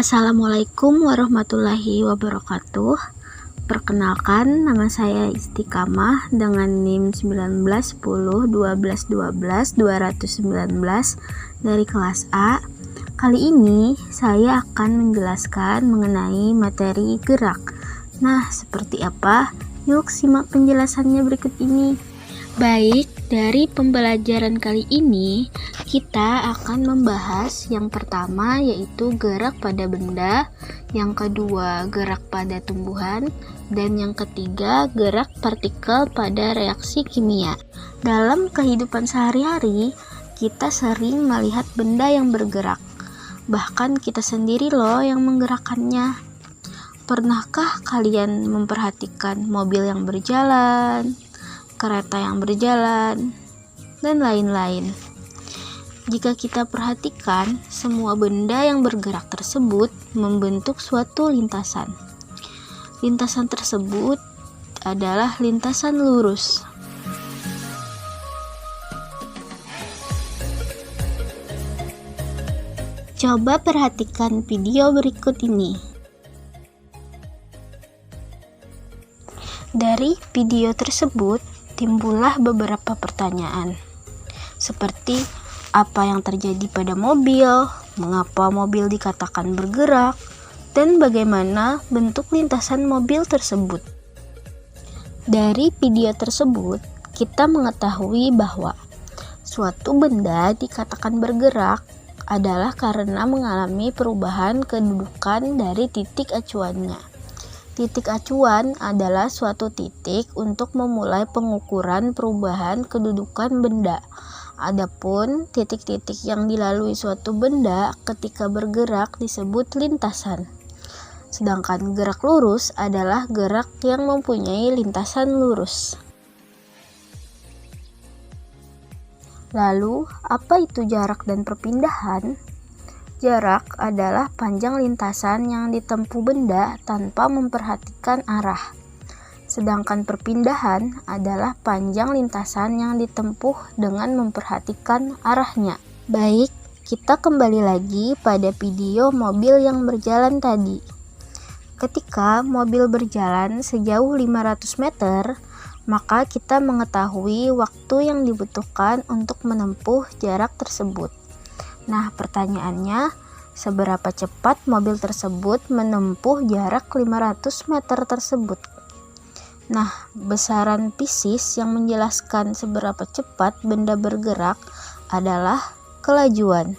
Assalamualaikum warahmatullahi wabarakatuh. Perkenalkan, nama saya Istiqamah dengan NIM 19101212 dari kelas A. Kali ini saya akan menjelaskan mengenai materi gerak. Nah, seperti apa? Yuk simak penjelasannya berikut ini. Baik, dari pembelajaran kali ini kita akan membahas yang pertama yaitu gerak pada benda, yang kedua gerak pada tumbuhan, dan yang ketiga gerak partikel pada reaksi kimia. Dalam kehidupan sehari-hari, kita sering melihat benda yang bergerak. Bahkan kita sendiri loh yang menggerakkannya. Pernahkah kalian memperhatikan mobil yang berjalan, kereta yang berjalan, dan lain-lain? Jika kita perhatikan, semua benda yang bergerak tersebut membentuk suatu lintasan. Lintasan tersebut adalah lintasan lurus. Coba perhatikan video berikut ini. Dari video tersebut, timbullah beberapa pertanyaan, seperti apa yang terjadi pada mobil, mengapa mobil dikatakan bergerak, dan bagaimana bentuk lintasan mobil tersebut. Dari video tersebut, kita mengetahui bahwa suatu benda dikatakan bergerak adalah karena mengalami perubahan kedudukan dari titik acuannya. Titik acuan adalah suatu titik untuk memulai pengukuran perubahan kedudukan benda. Adapun titik-titik yang dilalui suatu benda ketika bergerak disebut lintasan. Sedangkan gerak lurus adalah gerak yang mempunyai lintasan lurus. Lalu, apa itu jarak dan perpindahan? Jarak adalah panjang lintasan yang ditempuh benda tanpa memperhatikan arah. Sedangkan perpindahan adalah panjang lintasan yang ditempuh dengan memperhatikan arahnya. Baik, kita kembali lagi pada video mobil yang berjalan tadi. Ketika mobil berjalan sejauh 500 meter, maka kita mengetahui waktu yang dibutuhkan untuk menempuh jarak tersebut. Nah, pertanyaannya, seberapa cepat mobil tersebut menempuh jarak 500 meter tersebut? Nah, besaran fisis yang menjelaskan seberapa cepat benda bergerak adalah kelajuan.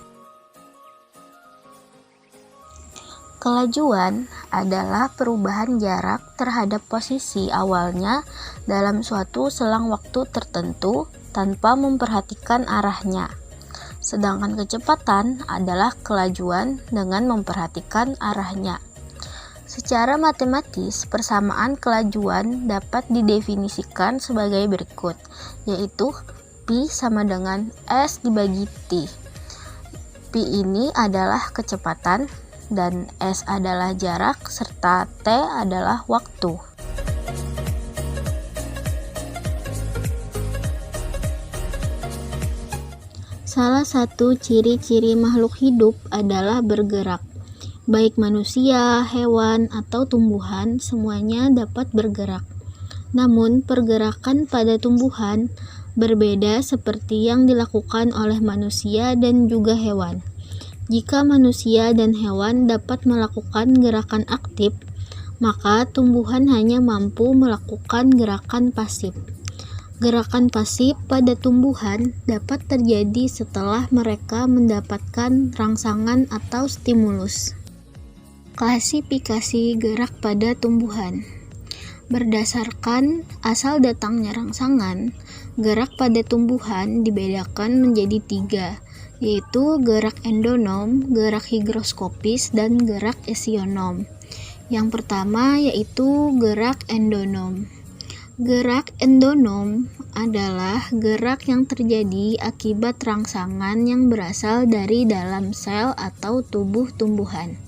Kelajuan adalah perubahan jarak terhadap posisi awalnya dalam suatu selang waktu tertentu tanpa memperhatikan arahnya. Sedangkan kecepatan adalah kelajuan dengan memperhatikan arahnya. Secara matematis, persamaan kelajuan dapat didefinisikan sebagai berikut, yaitu Pi sama dengan S dibagi T. Pi ini adalah kecepatan, dan S adalah jarak, serta T adalah waktu. Salah satu ciri-ciri makhluk hidup adalah bergerak. Baik manusia, hewan, atau tumbuhan, semuanya dapat bergerak. Namun, pergerakan pada tumbuhan berbeda seperti yang dilakukan oleh manusia dan juga hewan. Jika manusia dan hewan dapat melakukan gerakan aktif, maka tumbuhan hanya mampu melakukan gerakan pasif. Gerakan pasif pada tumbuhan dapat terjadi setelah mereka mendapatkan rangsangan atau stimulus. Klasifikasi gerak pada tumbuhan. Berdasarkan asal datangnya rangsangan, gerak pada tumbuhan dibedakan menjadi 3, yaitu gerak endonom, gerak higroskopis, dan gerak esionom. Yang pertama yaitu gerak endonom. Gerak endonom adalah gerak yang terjadi akibat rangsangan yang berasal dari dalam sel atau tubuh tumbuhan.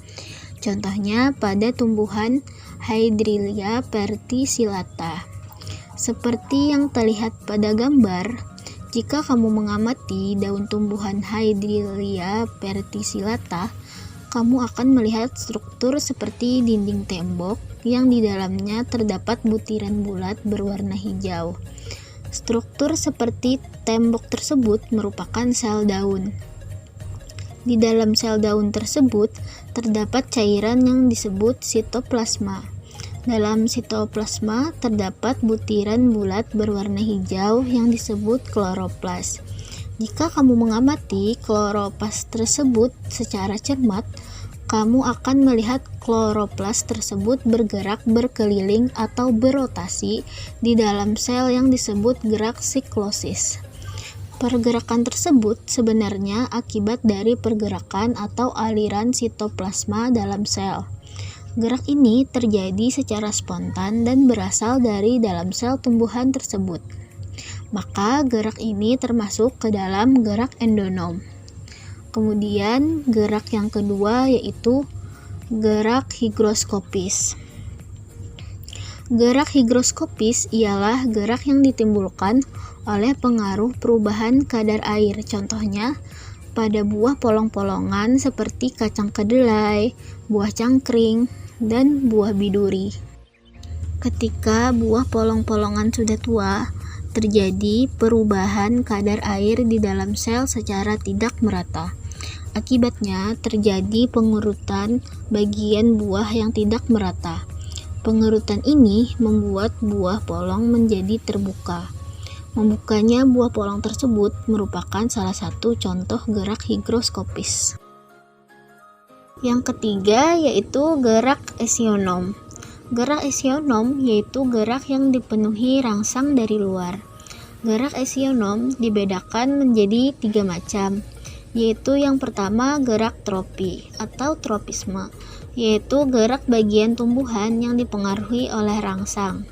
Contohnya pada tumbuhan Hydrilla verticillata. Seperti yang terlihat pada gambar, jika kamu mengamati daun tumbuhan Hydrilla verticillata, kamu akan melihat struktur seperti dinding tembok yang di dalamnya terdapat butiran bulat berwarna hijau. Struktur seperti tembok tersebut merupakan sel daun. Di dalam sel daun tersebut terdapat cairan yang disebut sitoplasma. Dalam sitoplasma terdapat butiran bulat berwarna hijau yang disebut kloroplas. Jika kamu mengamati kloroplas tersebut secara cermat, kamu akan melihat kloroplas tersebut bergerak berkeliling atau berotasi di dalam sel yang disebut gerak siklosis. Pergerakan tersebut sebenarnya akibat dari pergerakan atau aliran sitoplasma dalam sel. Gerak ini terjadi secara spontan dan berasal dari dalam sel tumbuhan tersebut. Maka gerak ini termasuk ke dalam gerak endonom. Kemudian gerak yang kedua yaitu gerak higroskopis. Gerak higroskopis ialah gerak yang ditimbulkan oleh pengaruh perubahan kadar air. Contohnya, pada buah polong-polongan seperti kacang kedelai, buah cangkring, dan buah biduri. Ketika buah polong-polongan sudah tua, terjadi perubahan kadar air di dalam sel secara tidak merata. Akibatnya terjadi pengurutan bagian buah yang tidak merata. Pengurutan ini membuat buah polong menjadi terbuka. Membukanya buah polong tersebut merupakan salah satu contoh gerak higroskopis. Yang ketiga yaitu gerak esionom. Gerak esionom yaitu gerak yang dipenuhi rangsang dari luar. Gerak esionom dibedakan menjadi 3 macam, yaitu yang pertama gerak tropi atau tropisme, yaitu gerak bagian tumbuhan yang dipengaruhi oleh rangsang,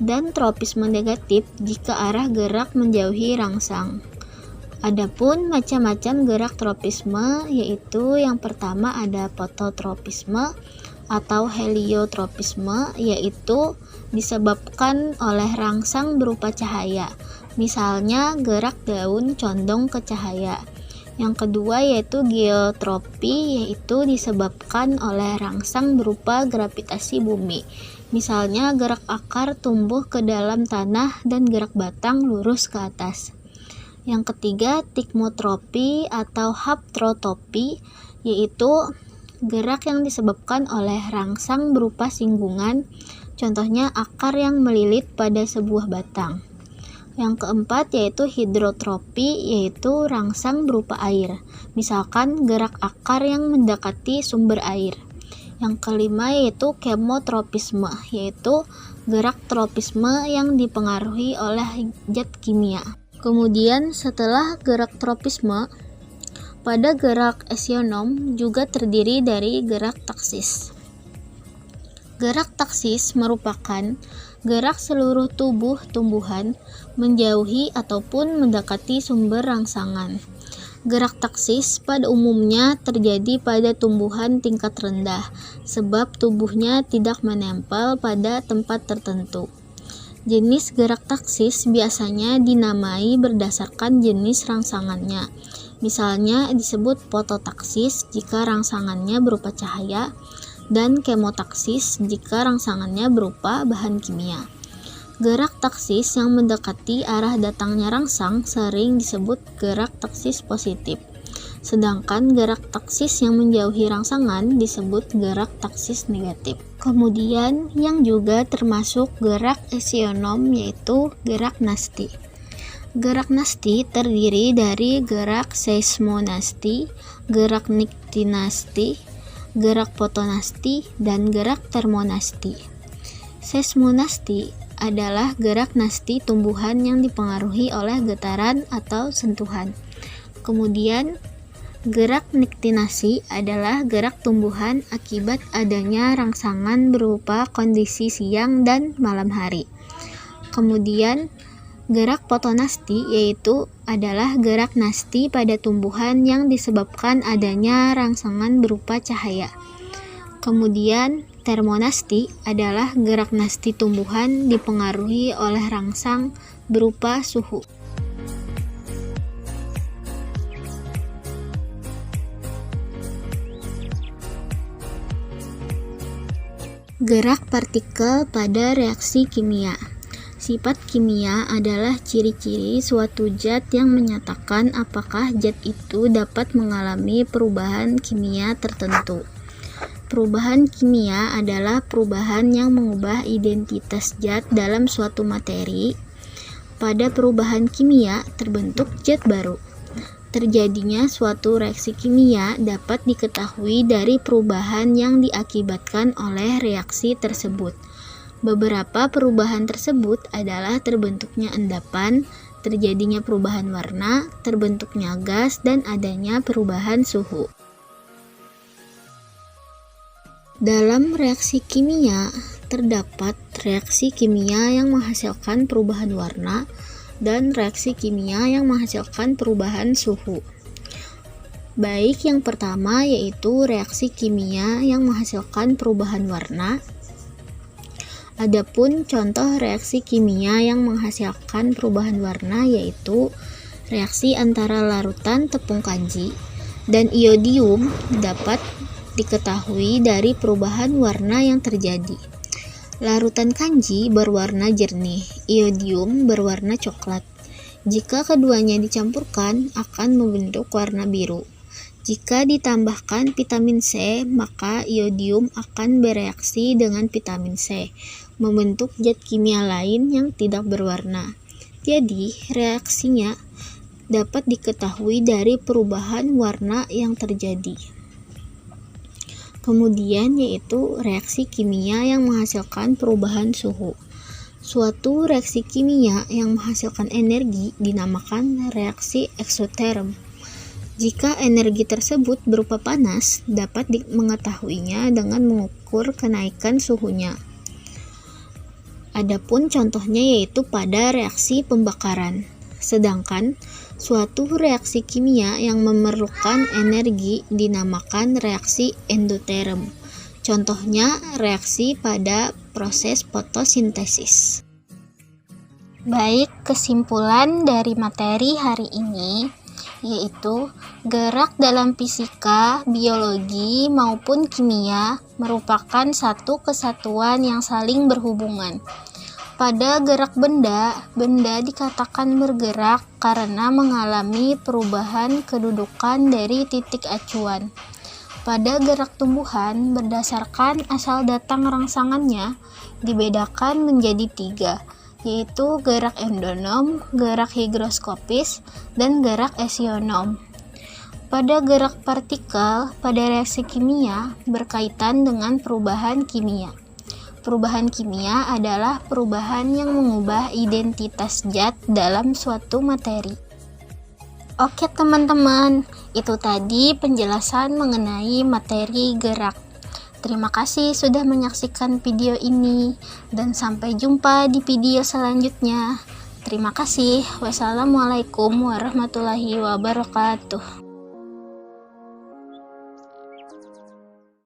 dan tropisme negatif jika arah gerak menjauhi rangsang. Adapun macam-macam gerak tropisme yaitu yang pertama ada fototropisme atau heliotropisme, yaitu disebabkan oleh rangsang berupa cahaya. Misalnya gerak daun condong ke cahaya. Yang kedua yaitu geotropi, yaitu disebabkan oleh rangsang berupa gravitasi bumi. Misalnya gerak akar tumbuh ke dalam tanah dan gerak batang lurus ke atas. Yang ketiga tikmotropi atau haptrotopi, yaitu gerak yang disebabkan oleh rangsang berupa singgungan, contohnya akar yang melilit pada sebuah batang. Yang keempat yaitu hidrotropi, yaitu rangsang berupa air, misalkan gerak akar yang mendekati sumber air. Yang kelima yaitu kemotropisme, yaitu gerak tropisme yang dipengaruhi oleh zat kimia. Kemudian setelah gerak tropisme, pada gerak esionom juga terdiri dari gerak taksis. Gerak taksis merupakan gerak seluruh tubuh tumbuhan menjauhi ataupun mendekati sumber rangsangan. Gerak taksis pada umumnya terjadi pada tumbuhan tingkat rendah, sebab tubuhnya tidak menempel pada tempat tertentu. Jenis gerak taksis biasanya dinamai berdasarkan jenis rangsangannya. Misalnya disebut fototaksis jika rangsangannya berupa cahaya, dan kemotaksis jika rangsangannya berupa bahan kimia. Gerak taksis yang mendekati arah datangnya rangsang sering disebut gerak taksis positif. Sedangkan gerak taksis yang menjauhi rangsangan disebut gerak taksis negatif. Kemudian yang juga termasuk gerak esionom yaitu gerak nasti. Gerak nasti terdiri dari gerak seismonasti, gerak niktinasti, gerak fotonasti, dan gerak termonasti. Seismonasti adalah gerak nasti tumbuhan yang dipengaruhi oleh getaran atau sentuhan. Kemudian gerak niktinasi adalah gerak tumbuhan akibat adanya rangsangan berupa kondisi siang dan malam hari. Kemudian gerak fotonasti yaitu adalah gerak nasti pada tumbuhan yang disebabkan adanya rangsangan berupa cahaya. Kemudian termonasti adalah gerak nasti tumbuhan dipengaruhi oleh rangsang berupa suhu. Gerak partikel pada reaksi kimia. Sifat kimia adalah ciri-ciri suatu zat yang menyatakan apakah zat itu dapat mengalami perubahan kimia tertentu. Perubahan kimia adalah perubahan yang mengubah identitas zat dalam suatu materi. Pada perubahan kimia terbentuk zat baru. Terjadinya suatu reaksi kimia dapat diketahui dari perubahan yang diakibatkan oleh reaksi tersebut. Beberapa perubahan tersebut adalah terbentuknya endapan, terjadinya perubahan warna, terbentuknya gas, dan adanya perubahan suhu. Dalam reaksi kimia, terdapat reaksi kimia yang menghasilkan perubahan warna, dan reaksi kimia yang menghasilkan perubahan suhu. Baik yang pertama yaitu reaksi kimia yang menghasilkan perubahan warna. Adapun contoh reaksi kimia yang menghasilkan perubahan warna yaitu reaksi antara larutan tepung kanji dan iodium dapat diketahui dari perubahan warna yang terjadi. Larutan kanji berwarna jernih, iodium berwarna coklat. Jika keduanya dicampurkan, akan membentuk warna biru. Jika ditambahkan vitamin C, maka iodium akan bereaksi dengan vitamin C, membentuk zat kimia lain yang tidak berwarna. Jadi, reaksinya dapat diketahui dari perubahan warna yang terjadi. Kemudian yaitu reaksi kimia yang menghasilkan perubahan suhu. Suatu reaksi kimia yang menghasilkan energi dinamakan reaksi eksoterm. Jika energi tersebut berupa panas, dapat mengetahuinya dengan mengukur kenaikan suhunya. Adapun contohnya yaitu pada reaksi pembakaran. Sedangkan suatu reaksi kimia yang memerlukan energi dinamakan reaksi endoterm. Contohnya reaksi pada proses fotosintesis. Baik, kesimpulan dari materi hari ini yaitu gerak dalam fisika, biologi maupun kimia merupakan satu kesatuan yang saling berhubungan. Pada gerak benda, benda dikatakan bergerak karena mengalami perubahan kedudukan dari titik acuan. Pada gerak tumbuhan, berdasarkan asal datang rangsangannya, dibedakan menjadi 3, yaitu gerak endonom, gerak higroskopis, dan gerak esionom. Pada gerak partikel, pada reaksi kimia, berkaitan dengan perubahan kimia. Perubahan kimia adalah perubahan yang mengubah identitas zat dalam suatu materi. Oke teman-teman, itu tadi penjelasan mengenai materi gerak. Terima kasih sudah menyaksikan video ini, dan sampai jumpa di video selanjutnya. Terima kasih. Wassalamualaikum warahmatullahi wabarakatuh.